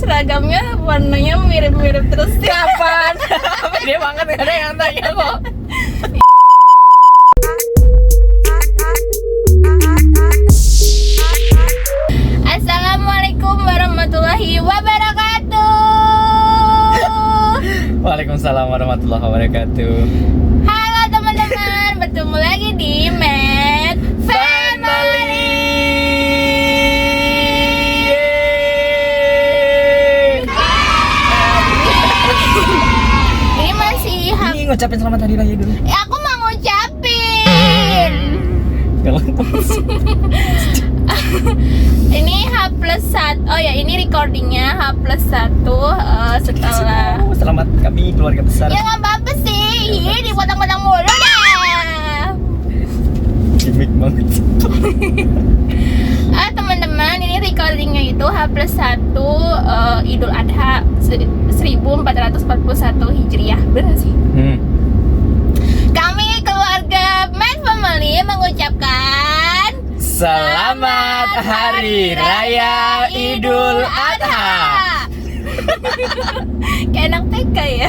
seragamnya warnanya mirip-mirip terus. Kapan? Pede banget gak ada yang tanya kok. Assalamualaikum warahmatullahi wabarakatuh. Waalaikumsalam warahmatullahi wabarakatuh. Halo teman-teman, bertemu lagi di Med Family. Ini masih Ini ngucapin selamat hari raya dulu. aku mau ngucapin. Ini H+1. Oh ya, ini recordingnya H+1 setelah. Selamat kami keluarga besar. Ya nggak apa-apa sih, ini dipotong-potong mulu dah. Gimik banget. Teman-teman, ini recordingnya itu H+1 Idul Adha 1441 Hijriah. Benar sih? Kami keluarga Med Family mengucapkan Selamat Hari Raya Idul Adha. Kayak anak TK ya.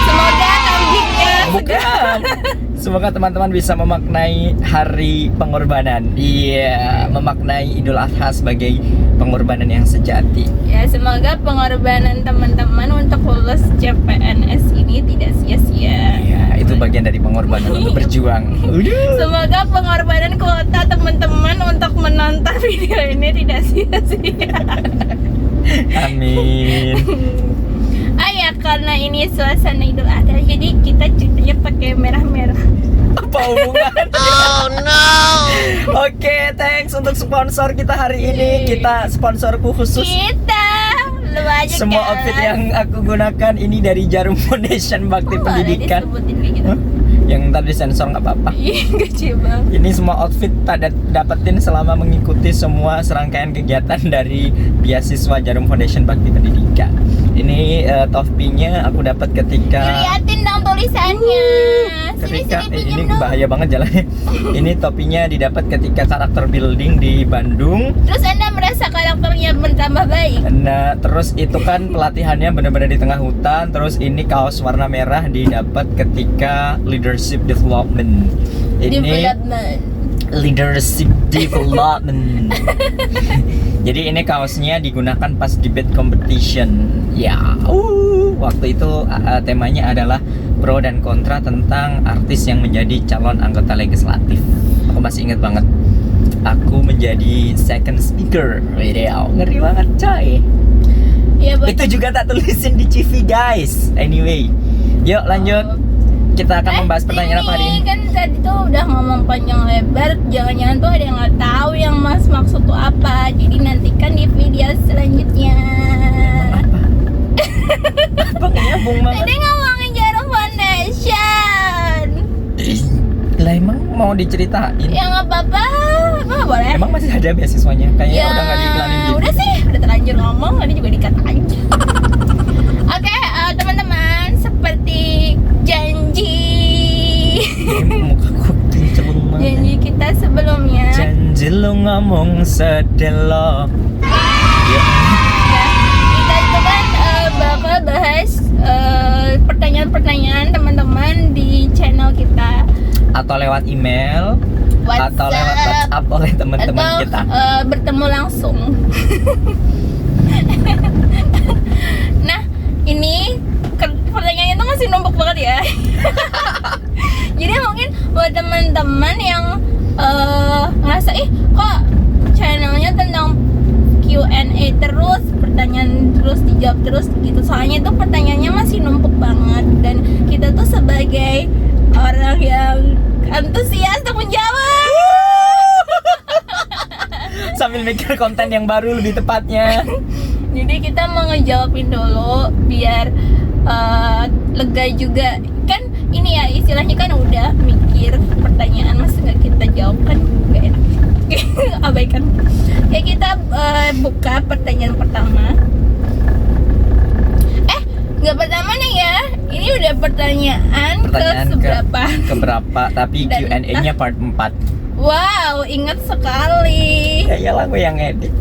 Semoga kambingnya bukan. Semoga teman-teman bisa memaknai hari pengorbanan. Iya, memaknai Idul Adha sebagai pengorbanan yang sejati. ya, semoga pengorbanan teman-teman untuk lulus CPNS ini tidak sia-sia. Iya, itu bagian dari pengorbanan untuk berjuang. Semoga pengorbanan kuota teman-teman untuk menonton video ini tidak sia-sia. Amin. Ya, karena ini suasana Idul Adha, jadi kita ceritanya pakai merah-merah. Apa hubungan? Oh no. Oke, thanks untuk sponsor kita hari ini. Kita sponsorku khusus. Kita lu aja Semua kan. outfit yang aku gunakan ini dari Jarum Foundation Bakti Pendidikan. Disebutin kayak gitu. Hah? Yang ntar disensor nggak apa-apa. Iya, kecil banget. Ini semua outfit pada dapetin selama mengikuti semua serangkaian kegiatan dari beasiswa Jarum Foundation Bakti Pendidikan. Ini topinya aku dapat ketika Liatin dong tulisannya. ketika Sini ini pinjam dong. bahaya banget jalannya. Ini topinya didapat ketika karakter building di Bandung. Terus Anda merasa karakternya bertambah baik? Nah, terus itu kan pelatihannya benar-benar di tengah hutan. Terus ini kaos warna merah didapat ketika leadership development. Ini Development. leadership development. Jadi ini kaosnya digunakan pas debate competition. Ya, waktu itu temanya adalah pro dan kontra tentang artis yang menjadi calon anggota legislatif. Aku masih ingat banget. Aku menjadi second speaker. Wow, ngeri banget coy. Ya, buat Itu juga tak tulisin di CV guys. Anyway, yuk lanjut. Kita akan membahas pertanyaan apa hari ini? Kan tadi tuh udah ngomong panjang lebar, jangan-jangan tuh ada yang nggak tahu yang Mas maksud tuh apa. Jadi nantikan di video selanjutnya. Apa nyambung banget? Tadi ngomongin Jarum Foundation. Lah emang mau diceritain? Ya nggak apa-apa, nggak boleh. Emang masih ada beasiswanya? Kayaknya udah nggak diiklanin gitu. Udah sih, udah terlanjur ngomong, tadi juga dikata aja. Oke, teman-teman, seperti janji Mukaku kinclung banget. janji kita sebelumnya. Janji lu ngomong sedelo. Ya. Ya, kita itu kan bakal bahas pertanyaan-pertanyaan teman-teman di channel kita, Atau lewat email atau lewat WhatsApp oleh teman-teman atau kita. bertemu langsung. Nah, ini pertanyaannya tuh masih numpuk banget ya. Jadi mungkin buat teman-teman yang ngerasa kok channelnya tentang Q&A terus, pertanyaan terus dijawab terus gitu. Soalnya itu pertanyaannya masih numpuk banget dan kita tuh sebagai orang yang antusias untuk menjawab. Sambil mikir konten yang baru lebih tepatnya. Jadi kita mau ngejawabin dulu biar lega juga. Kan ini ya istilahnya kan udah mikir pertanyaan, masa nggak kita jawab kan nggak enak. Abaikan. Ya, kita buka pertanyaan pertama. Nggak pertama nih ya. Ini udah pertanyaan ke seberapa? Keberapa, tapi Dan Q&A-nya part 4. Wow, ingat sekali. Ya lagu yang edit.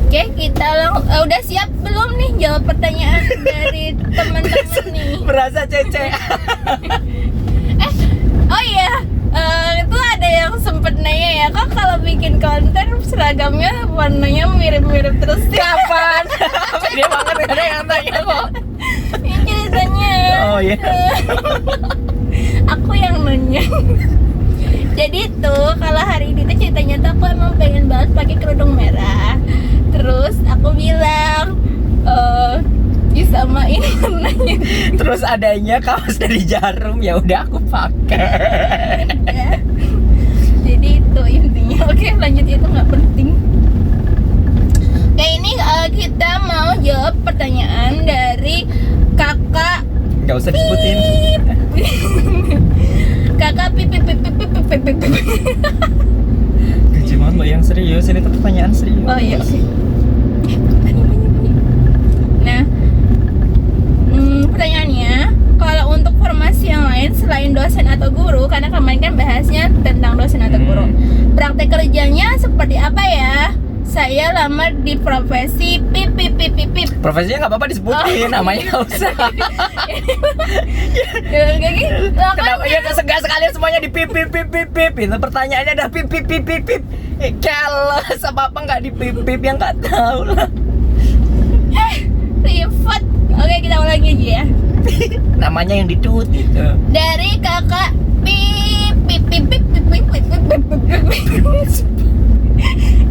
Oke, kita udah siap belum nih jawab pertanyaan dari teman-teman nih? Berasa Cece. Oh iya, itu ada yang sempet nanya ya, kok kalau bikin konten seragamnya warnanya mirip-mirip terus sih? Kapan? Dia banget ada yang tanya kok. Ini ceritanya. Oh iya. Aku yang nanya. Jadi tuh kalau hari ini tuh ceritanya tuh aku emang pengen banget pakai kerudung merah. Terus aku bilang disamain warnanya. Terus adanya kaos dari Jarum, ya udah aku pakai. Ya. Jadi itu intinya. Oke, lanjut, itu nggak penting. Kayak ini kita mau jawab pertanyaan dari kakak. Gak usah disebutin. Kakak pipi pipi pipi pipi pipi. Gaji banget lo yang serius, ini tuh pertanyaan serius. Oh iya, oke. Bunyi. Nah, pertanyaannya, kalau untuk formasi yang lain selain dosen atau guru, karena kemarin kan bahasnya tentang dosen atau guru, praktek kerjanya seperti apa ya? Saya lamar di profesi pip pip pip pip pip. Profesinya nggak apa-apa disebutin, namanya nggak usah. Kayak gitu. Kenapa ya nggak sekalian semuanya di pip pip pip pip pip? Itu pertanyaannya ada pip pip pip pip pip. Keles apa nggak di pip pip, yang nggak tahu lah. Ribet. Oke, kita ulangi aja ya. Namanya yang ditut itu. Dari kakak pip pip pip pip pip pip pip pip pip pip.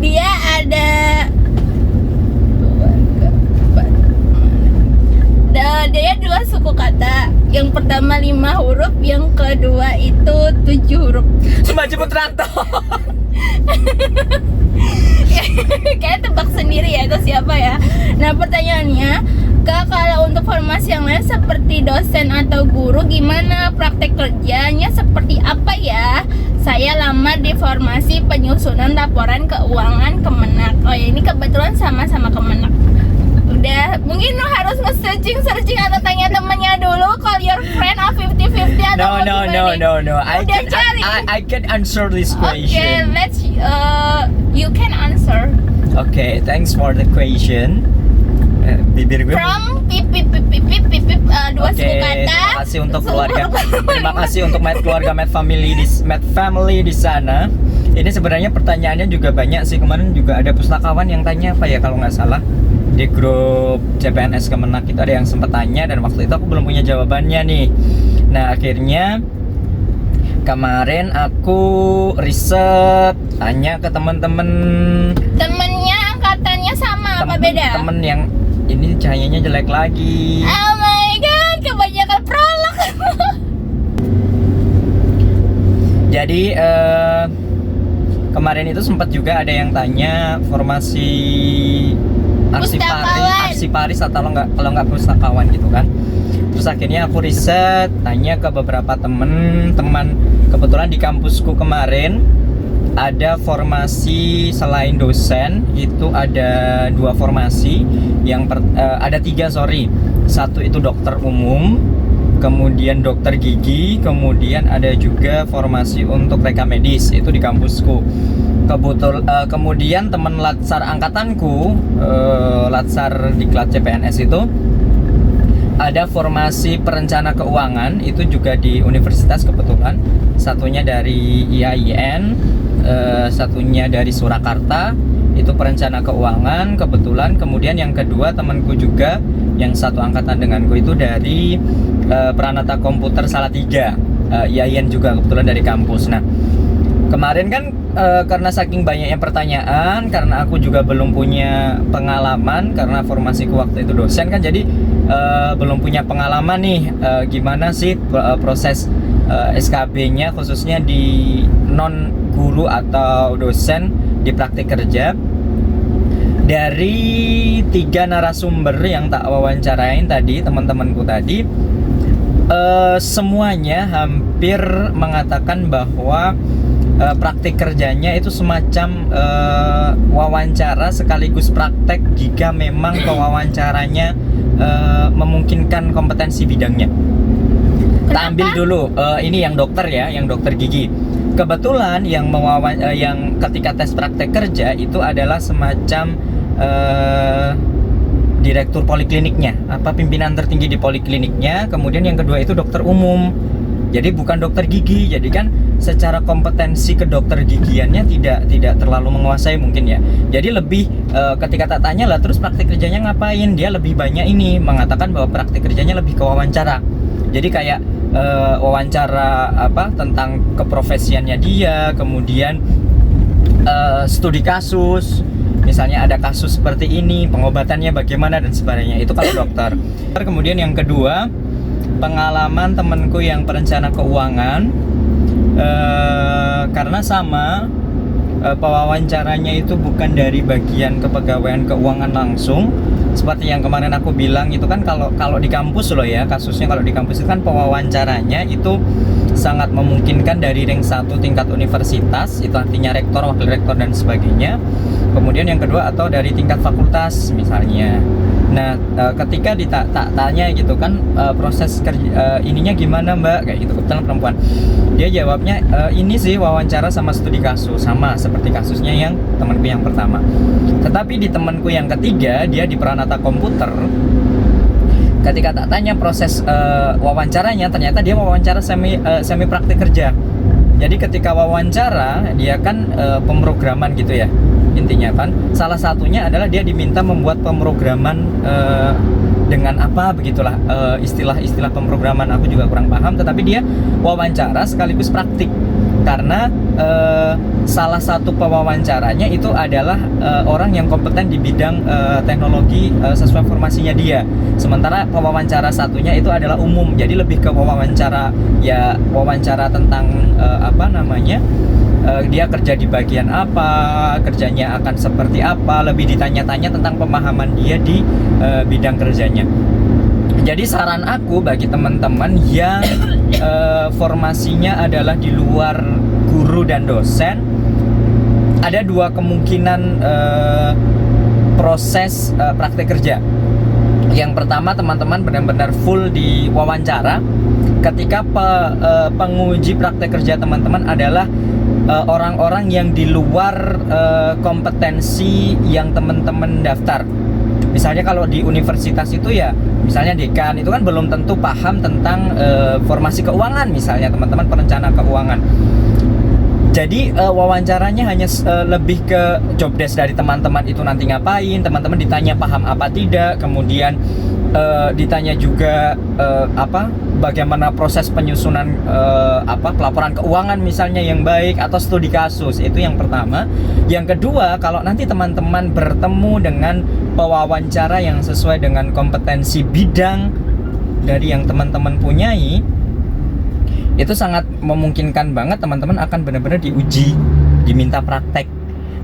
Dia ada dia dua suku kata. Yang pertama 5 huruf, yang kedua itu 7 huruf. Cuma jemput Ranto. Kayak tebak sendiri ya itu siapa ya. Nah, pertanyaannya, Kak, kalau untuk formasi yang lain seperti dosen atau guru, gimana praktek kerjanya seperti apa ya? Saya lamar di formasi penyusunan laporan keuangan Kemenak. Oh ya, ini kebetulan sama-sama Kemenak. Udah, mungkin lo harus nge-searching atau tanya temennya dulu. Call your friend, 50-50 atau No. I can answer this Okay, question. let's you can answer. Okay, thanks for the question. Bibir gue. From pip pip pip pip pip pip pip, dua Oke, suku kata. terima kasih untuk keluarga. Terima kasih untuk keluarga Mad Family di sana. Ini sebenarnya pertanyaannya juga banyak sih. Kemarin juga ada pustakawan yang tanya apa ya kalau nggak salah di grup CPNS Kemenak itu ada yang sempat tanya, dan waktu itu aku belum punya jawabannya nih. Nah, akhirnya kemarin aku riset, tanya ke temen-temen. Temennya angkatannya sama apa beda? Temen yang ini cahayanya jelek lagi. Oh my god, kebanyakan prolog. Jadi kemarin itu sempat juga ada yang tanya formasi arsiparis atau kalau nggak pustakawan gitu kan. Terus akhirnya aku riset, tanya ke beberapa teman. Kebetulan di kampusku kemarin ada formasi selain dosen, itu ada 2 formasi. Ada 3, sorry. Satu itu dokter umum, kemudian dokter gigi, kemudian ada juga formasi untuk reka medis, itu di kampusku. Kemudian teman latsar angkatanku, latsar di Klat CPNS itu ada formasi perencana keuangan, itu juga di universitas kebetulan. Satunya dari IAIN, satunya dari Surakarta, itu perencana keuangan kebetulan. Kemudian yang kedua temanku juga yang satu angkatan denganku itu dari Pranata Komputer Salatiga, IAIN juga kebetulan dari kampus. Nah, kemarin kan karena saking banyaknya pertanyaan, karena aku juga belum punya pengalaman, karena formasiku waktu itu dosen kan, jadi belum punya pengalaman nih gimana sih proses SKB-nya khususnya di non guru atau dosen di praktik kerja. Dari 3 narasumber yang tak wawancarain tadi, teman-temanku tadi, semuanya hampir mengatakan bahwa praktik kerjanya itu semacam wawancara sekaligus praktek jika memang pewawancaranya memungkinkan kompetensi bidangnya. Kita ambil dulu ini yang dokter ya, yang dokter gigi. Kebetulan yang ketika tes praktek kerja itu adalah semacam direktur polikliniknya, pimpinan tertinggi di polikliniknya. Kemudian yang kedua itu dokter umum. Jadi bukan dokter gigi. Jadi kan secara kompetensi ke dokter gigiannya tidak terlalu menguasai mungkin ya. Jadi lebih ketika tak tanya lah terus praktik kerjanya ngapain, dia lebih banyak ini mengatakan bahwa praktik kerjanya lebih ke wawancara. Jadi kayak wawancara tentang keprofesiannya dia, kemudian studi kasus. Misalnya ada kasus seperti ini, pengobatannya bagaimana dan sebagainya. Itu kalau dokter. Kemudian yang kedua, pengalaman temanku yang perencana keuangan, karena sama pewawancaranya itu bukan dari bagian kepegawaian keuangan langsung. Seperti yang kemarin aku bilang itu kan kalau di kampus loh ya, kasusnya kalau di kampus itu kan pewawancaranya itu sangat memungkinkan dari rank 1 tingkat universitas, itu artinya rektor, wakil rektor dan sebagainya. Kemudian yang kedua atau dari tingkat fakultas misalnya. Nah, ketika tanya gitu kan proses kerja ininya gimana Mbak, kayak gitu, kebetulan perempuan. Dia jawabnya ini sih wawancara sama studi kasus, sama seperti kasusnya yang temanku yang pertama. Tetapi di temanku yang ketiga, dia di Pranata Komputer. Ketika tak tanya proses wawancaranya, ternyata dia wawancara semi praktik kerja. Jadi ketika wawancara dia kan pemrograman gitu ya. Intinya kan salah satunya adalah dia diminta membuat pemrograman dengan apa begitulah, istilah-istilah pemrograman aku juga kurang paham, tetapi dia wawancara sekaligus praktik karena salah satu pewawancaranya itu adalah orang yang kompeten di bidang teknologi sesuai formasinya dia. Sementara pewawancara satunya itu adalah umum, jadi lebih ke wawancara tentang dia kerja di bagian apa, kerjanya akan seperti apa, lebih ditanya-tanya tentang pemahaman dia di bidang kerjanya. Jadi saran aku bagi teman-teman yang formasinya adalah di luar guru dan dosen, ada dua kemungkinan proses praktek kerja. Yang pertama, teman-teman benar-benar full di wawancara. Ketika penguji praktek kerja teman-teman adalah orang-orang yang di luar kompetensi yang teman-teman daftar. Misalnya kalau di universitas itu ya, misalnya dekan itu kan belum tentu paham tentang formasi keuangan, misalnya teman-teman perencana keuangan. Jadi wawancaranya hanya lebih ke job desk dari teman-teman itu nanti ngapain, teman-teman ditanya paham apa tidak, kemudian ditanya juga bagaimana proses penyusunan pelaporan keuangan misalnya yang baik, atau studi kasus. Itu yang pertama. Yang kedua, kalau nanti teman-teman bertemu dengan pewawancara yang sesuai dengan kompetensi bidang dari yang teman-teman punyai, itu sangat memungkinkan banget teman-teman akan benar-benar diuji, diminta praktek.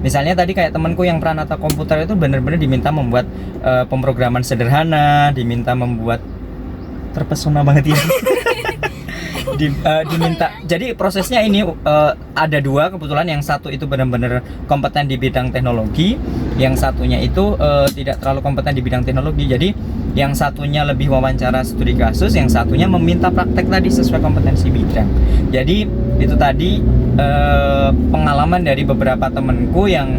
Misalnya tadi kayak temanku yang Pranata Komputer itu benar-benar diminta membuat pemrograman sederhana, diminta membuat, terpesona banget ya. Diminta. Jadi prosesnya ini ada dua kebetulan, yang satu itu benar-benar kompeten di bidang teknologi, yang satunya itu tidak terlalu kompeten di bidang teknologi. Jadi yang satunya lebih wawancara studi kasus, yang satunya meminta praktek tadi sesuai kompetensi bidang. Jadi itu tadi pengalaman dari beberapa temanku yang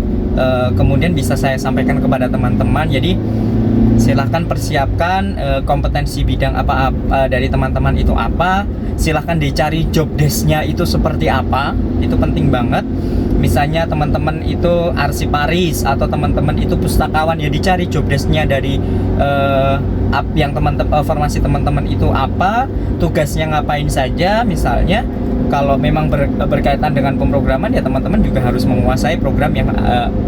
kemudian bisa saya sampaikan kepada teman-teman. Jadi silahkan persiapkan kompetensi bidang apa dari teman-teman itu apa. Silahkan dicari job desk-nya itu seperti apa, itu penting banget. Misalnya teman-teman itu arsiparis atau teman-teman itu pustakawan, ya dicari job desk-nya dari yang formasi teman-teman itu apa, tugasnya ngapain saja. Misalnya kalau memang berkaitan dengan pemrograman, ya teman-teman juga harus menguasai program yang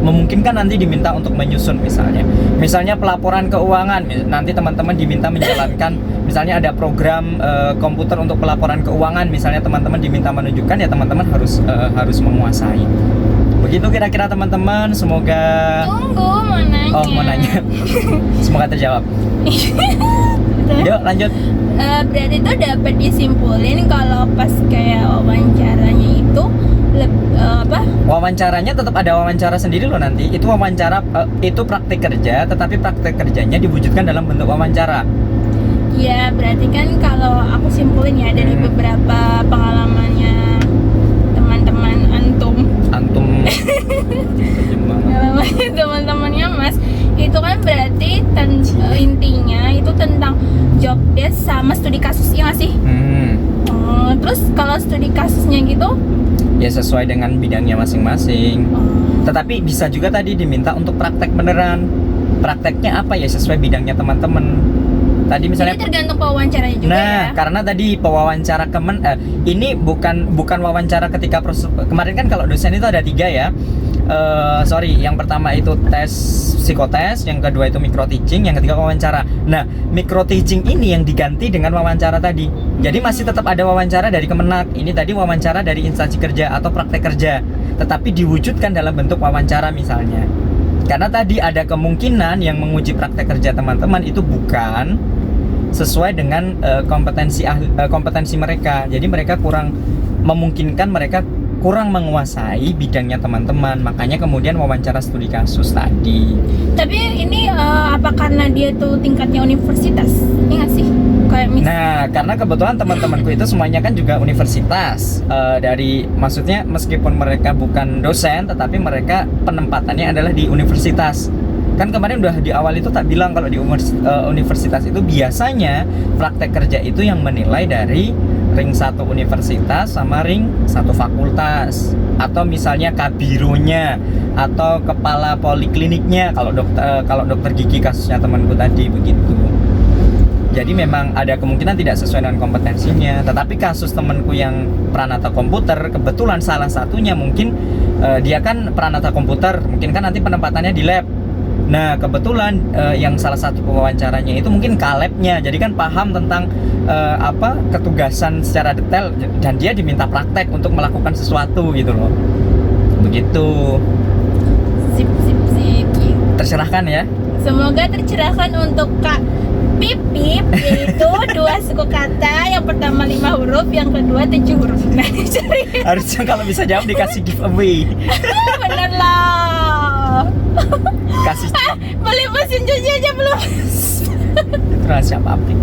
memungkinkan nanti diminta untuk menyusun. Misalnya pelaporan keuangan, nanti teman-teman diminta menjalankan, misalnya ada program komputer untuk pelaporan keuangan, misalnya teman-teman diminta menunjukkan, ya teman-teman harus menguasai. Begitu kira-kira teman-teman, semoga. Tunggu, mau nanya. Oh, mau nanya. Semoga terjawab. Yuk lanjut. Berarti itu dapat disimpulin kalau pas kayak wawancaranya itu wawancaranya tetap ada wawancara sendiri loh nanti. Itu wawancara itu praktik kerja, tetapi praktik kerjanya diwujudkan dalam bentuk wawancara. Ya berarti kan kalau aku simpulin ya dari beberapa pengalamannya teman-teman antum, pengalamannya teman-temannya Mas, itu kan berarti intinya itu tentang job desk sama studi kasus, ya nggak sih? Terus kalau studi kasusnya gitu Ya sesuai dengan bidangnya masing-masing. Tetapi bisa juga tadi diminta untuk praktek beneran. Prakteknya apa ya sesuai bidangnya teman-teman. Tadi misalnya jadi tergantung pewawancaranya juga ya. karena tadi pewawancara ini bukan wawancara ketika kemarin kan kalau dosen itu ada 3 ya. Yang pertama itu tes psikotes, yang kedua itu micro teaching, yang ketiga wawancara. Nah, micro teaching ini yang diganti dengan wawancara tadi. Jadi masih tetap ada wawancara dari Kemenak. Ini tadi wawancara dari instansi kerja atau praktek kerja, tetapi diwujudkan dalam bentuk wawancara misalnya. Karena tadi ada kemungkinan yang menguji praktek kerja teman-teman itu bukan sesuai dengan kompetensi mereka. Jadi mereka kurang memungkinkan, mereka kurang menguasai bidangnya teman-teman. Makanya kemudian wawancara studi kasus tadi. Tapi ini apa karena dia tuh tingkatnya universitas? Ini nggak sih? Kayak Nah, karena kebetulan teman-temanku itu semuanya kan juga universitas. Maksudnya meskipun mereka bukan dosen, tetapi mereka penempatannya adalah di universitas. Kan kemarin udah di awal itu tak bilang kalau di universitas itu biasanya praktek kerja itu yang menilai dari ring 1 universitas sama ring 1 fakultas, atau misalnya kabirunya atau kepala polikliniknya kalau dokter gigi kasusnya temanku tadi begitu. Jadi memang ada kemungkinan tidak sesuai dengan kompetensinya. Tetapi kasus temanku yang pranata komputer, kebetulan salah satunya mungkin dia kan pranata komputer, mungkin kan nanti penempatannya di lab. Nah kebetulan yang salah satu pewawancaranya itu mungkin kalebnya, jadi kan paham tentang ketugasan secara detail, dan dia diminta praktek untuk melakukan sesuatu gitu loh. Begitu. Sip. Tercerahkan ya. Semoga tercerahkan untuk Kak Pipip, yaitu 2 suku kata, yang pertama 5 huruf, yang kedua 7 huruf. Nah, harusnya kalau bisa jawab dikasih giveaway. Bener lah. Kasih Beli mesin cuci aja belum. itu rahasia publik.